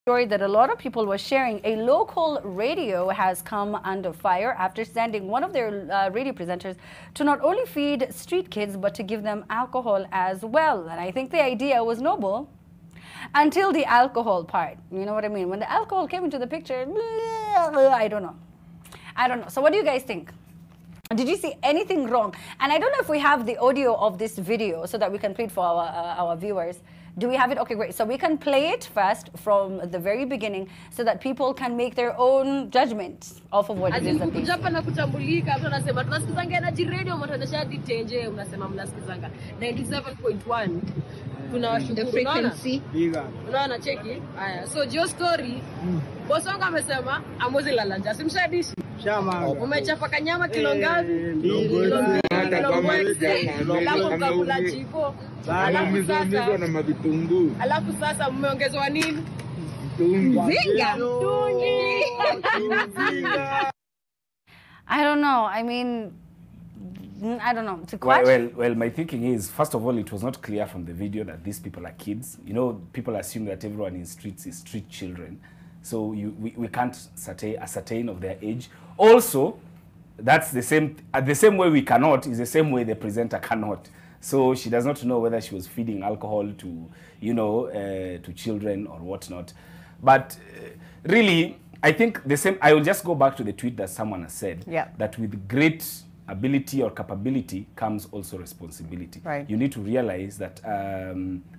Story that a lot of people were sharing. A local radio has come under fire after sending one of their radio presenters to not only feed street kids but to give them alcohol as well. And I think the idea was noble until the alcohol part. You know what I mean? When the alcohol came into the picture, I don't know. So what do you guys think? Did you see anything wrong? And I don't know if we have the audio of this video so that we can play it for our viewers. Do we have it? Okay, great. So we can play it first from the very beginning so that people can make their own judgment off of what it is that they see. The frequency. Unaona cheki? Haya. So Joe story. Boss wangu amesema amozi lala njaa. Simshadishi. Shama. Umechapa kanyama kilo ngapi? Kilo kabula chipo. Alafu sasa mmeongezwa nini? Zinga. I don't know. I mean, I don't know. Well, my thinking is, first of all, it was not clear from the video that these people are kids. You know, people assume that everyone in streets is street children. So we can't ascertain of their age. Also, that's the same way we cannot is the same way the presenter cannot. So she does not know whether she was feeding alcohol to, to children or whatnot. But really, I think the same. I will just go back to the tweet that someone has said. Yeah. That with great ability or capability comes also responsibility. Right. You need to realize that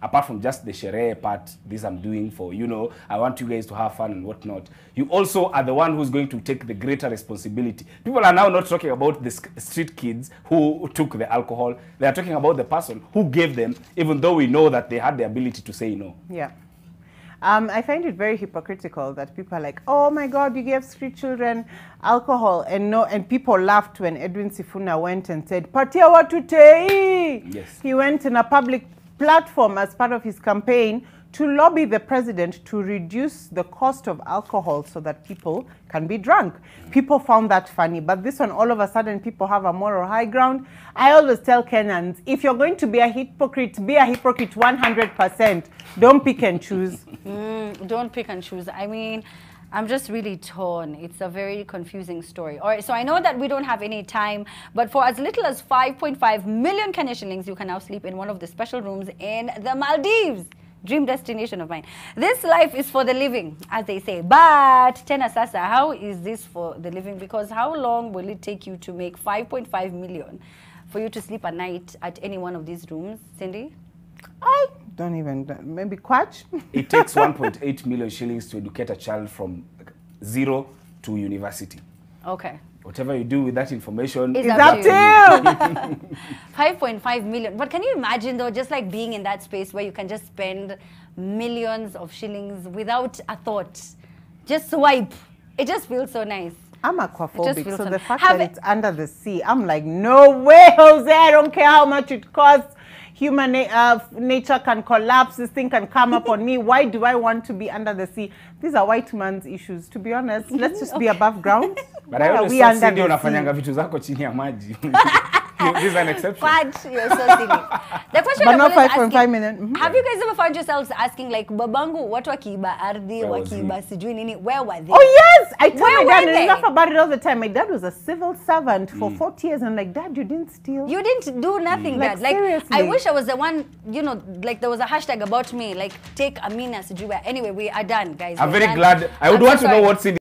apart from just the sherehe part, this I'm doing for, I want you guys to have fun and whatnot, you also are the one who's going to take the greater responsibility. People are now not talking about the street kids who took the alcohol. They are talking about the person who gave them, even though we know that they had the ability to say no. Yeah. I find it very hypocritical that people are like, oh my God, you gave street children alcohol, and people laughed when Edwin Sifuna went and said, Patia watu tei. Yes. He went in a public platform as part of his campaign to lobby the president to reduce the cost of alcohol so that people can be drunk. People found that funny, but this one, all of a sudden, people have a moral high ground. I always tell Kenyans, if you're going to be a hypocrite 100%. Don't pick and choose. Don't pick and choose. I mean, I'm just really torn. It's a very confusing story. All right, so I know that we don't have any time, but for as little as 5.5 million Kenya shillings, you can now sleep in one of the special rooms in the Maldives. Dream destination of mine. This life is for the living, as they say. But, Tena Sasa, how is this for the living? Because how long will it take you to make 5.5 million for you to sleep at night at any one of these rooms, Cindy? I don't even, maybe Quatch? It takes 1.8 million shillings to educate a child from 0 to university. Okay. Whatever you do with that information is up to you. 5.5 million. But can you imagine, though, just like being in that space where you can just spend millions of shillings without a thought? Just swipe. It just feels so nice. I'm aquaphobic, so the fact that it's under the sea, I'm like, no way, Jose, I don't care how much it costs. Human nature can collapse, this thing can come up on me. Why do I want to be under the sea? These are white man's issues, to be honest. Let's just be above ground. But I always saw Cindy unafanyanga vitu zako chini ya maji. This is an exception. But you're so silly. The question but not 5.5 million. Have you guys ever found yourselves asking, like, babangu, watu wakiiba ardhi, wakiiba sijui nini, where were they? Oh yes! I tell my dad, and I laugh about it all the time. My dad was a civil servant for 40 years. I'm like, Dad, you didn't steal. You didn't do nothing, Dad. Like, seriously. I wish I was the one, like there was a hashtag about me, like, take Amina sijui. Anyway, we are done, guys. I'm very glad. I would want to know what Cindy